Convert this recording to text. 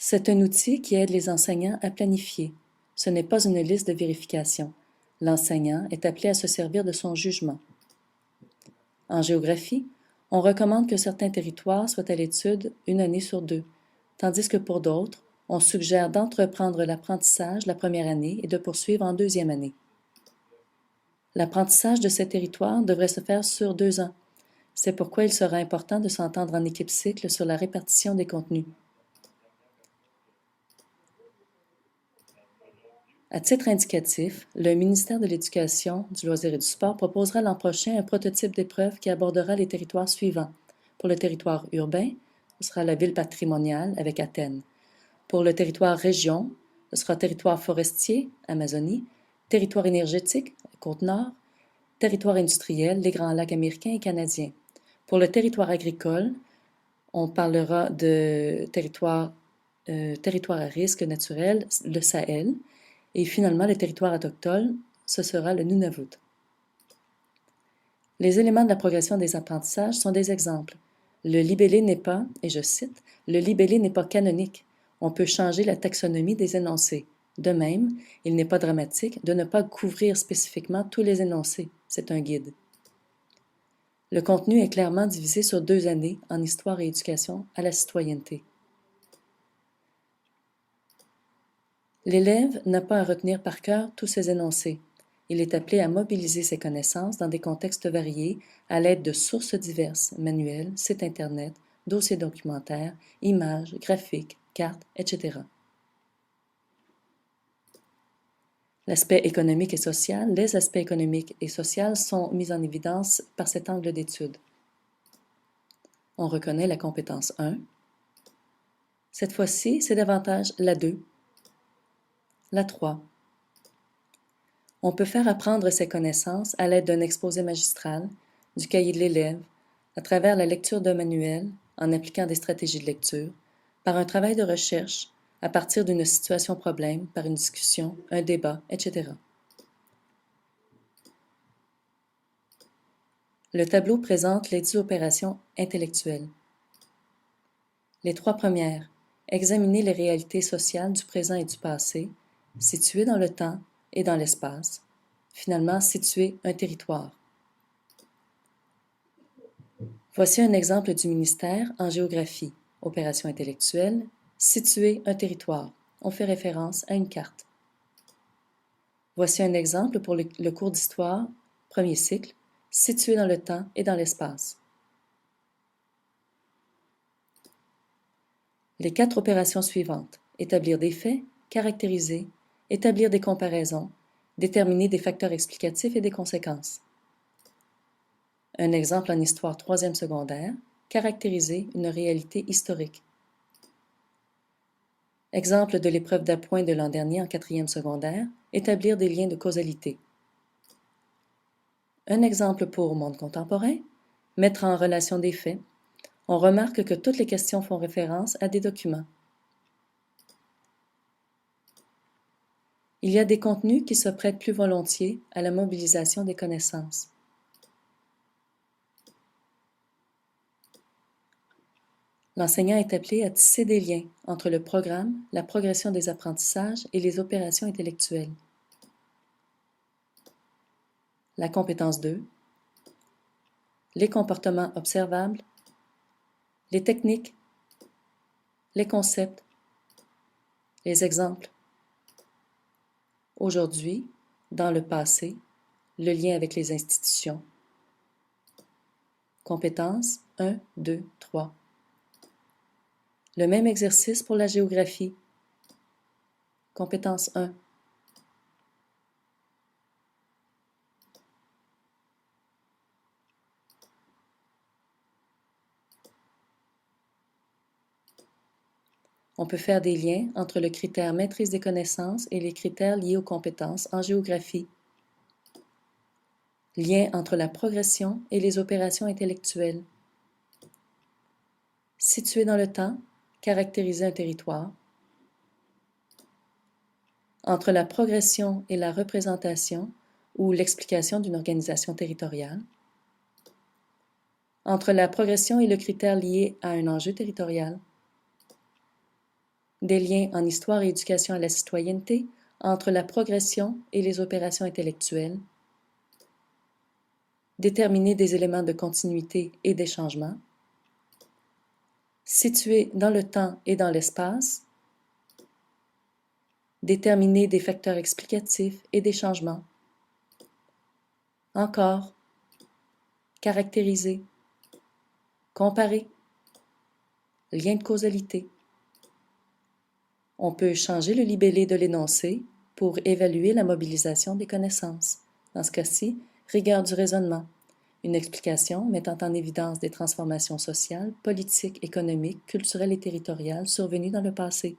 C'est un outil qui aide les enseignants à planifier. Ce n'est pas une liste de vérification. L'enseignant est appelé à se servir de son jugement. En géographie, on recommande que certains territoires soient à l'étude une année sur deux, tandis que pour d'autres, on suggère d'entreprendre l'apprentissage la première année et de poursuivre en deuxième année. L'apprentissage de ces territoires devrait se faire sur 2 ans. C'est pourquoi il sera important de s'entendre en équipe cycle sur la répartition des contenus. À titre indicatif, le ministère de l'Éducation, du loisir et du sport proposera l'an prochain un prototype d'épreuve qui abordera les territoires suivants. Pour le territoire urbain, ce sera la ville patrimoniale avec Athènes. Pour le territoire région, ce sera territoire forestier, Amazonie, territoire énergétique, Côte-Nord, territoire industriel, les Grands Lacs américains et canadiens. Pour le territoire agricole, on parlera de territoire à risque naturel, le Sahel. Et finalement, le territoire autochtone, ce sera le Nunavut. Les éléments de la progression des apprentissages sont des exemples. Le libellé n'est pas, et je cite, « Le libellé n'est pas canonique. On peut changer la taxonomie des énoncés. De même, il n'est pas dramatique de ne pas couvrir spécifiquement tous les énoncés. C'est un guide. » Le contenu est clairement divisé sur 2 années en histoire et éducation à la citoyenneté. L'élève n'a pas à retenir par cœur tous ces énoncés. Il est appelé à mobiliser ses connaissances dans des contextes variés à l'aide de sources diverses, manuels, sites Internet, dossiers documentaires, images, graphiques, cartes, etc. L'aspect économique et social, les aspects économiques et sociaux sont mis en évidence par cet angle d'étude. On reconnaît la compétence 1. Cette fois-ci, c'est davantage la 2. La 3. On peut faire apprendre ces connaissances à l'aide d'un exposé magistral, du cahier de l'élève, à travers la lecture d'un manuel, en appliquant des stratégies de lecture, par un travail de recherche, à partir d'une situation problème, par une discussion, un débat, etc. Le tableau présente les 10 opérations intellectuelles. Les 3 premières, examiner les réalités sociales du présent et du passé, situées dans le temps et dans l'espace. Finalement, situer un territoire. Voici un exemple du ministère en géographie. Opération intellectuelle, situer un territoire. On fait référence à une carte. Voici un exemple pour le cours d'histoire, premier cycle, situé dans le temps et dans l'espace. Les 4 opérations suivantes. Établir des faits, caractériser, établir des comparaisons, déterminer des facteurs explicatifs et des conséquences. Un exemple en histoire 3e secondaire, caractériser une réalité historique. Exemple de l'épreuve d'appoint de l'an dernier en 4e secondaire, établir des liens de causalité. Un exemple pour monde contemporain, mettre en relation des faits. On remarque que toutes les questions font référence à des documents. Il y a des contenus qui se prêtent plus volontiers à la mobilisation des connaissances. L'enseignant est appelé à tisser des liens entre le programme, la progression des apprentissages et les opérations intellectuelles. La compétence 2, les comportements observables, les techniques, les concepts, les exemples. Aujourd'hui, dans le passé, le lien avec les institutions. Compétences 1, 2, 3. Le même exercice pour la géographie. Compétence 1. On peut faire des liens entre le critère maîtrise des connaissances et les critères liés aux compétences en géographie. Lien entre la progression et les opérations intellectuelles. Situer dans le temps, caractériser un territoire. Entre la progression et la représentation ou l'explication d'une organisation territoriale. Entre la progression et le critère lié à un enjeu territorial. des liens en histoire et éducation à la citoyenneté entre la progression et les opérations intellectuelles, déterminer des éléments de continuité et des changements, situer dans le temps et dans l'espace, déterminer des facteurs explicatifs et des changements, encore, caractériser, comparer, lien de causalité. On peut changer le libellé de l'énoncé pour évaluer la mobilisation des connaissances. Dans ce cas-ci, rigueur du raisonnement, une explication mettant en évidence des transformations sociales, politiques, économiques, culturelles et territoriales survenues dans le passé.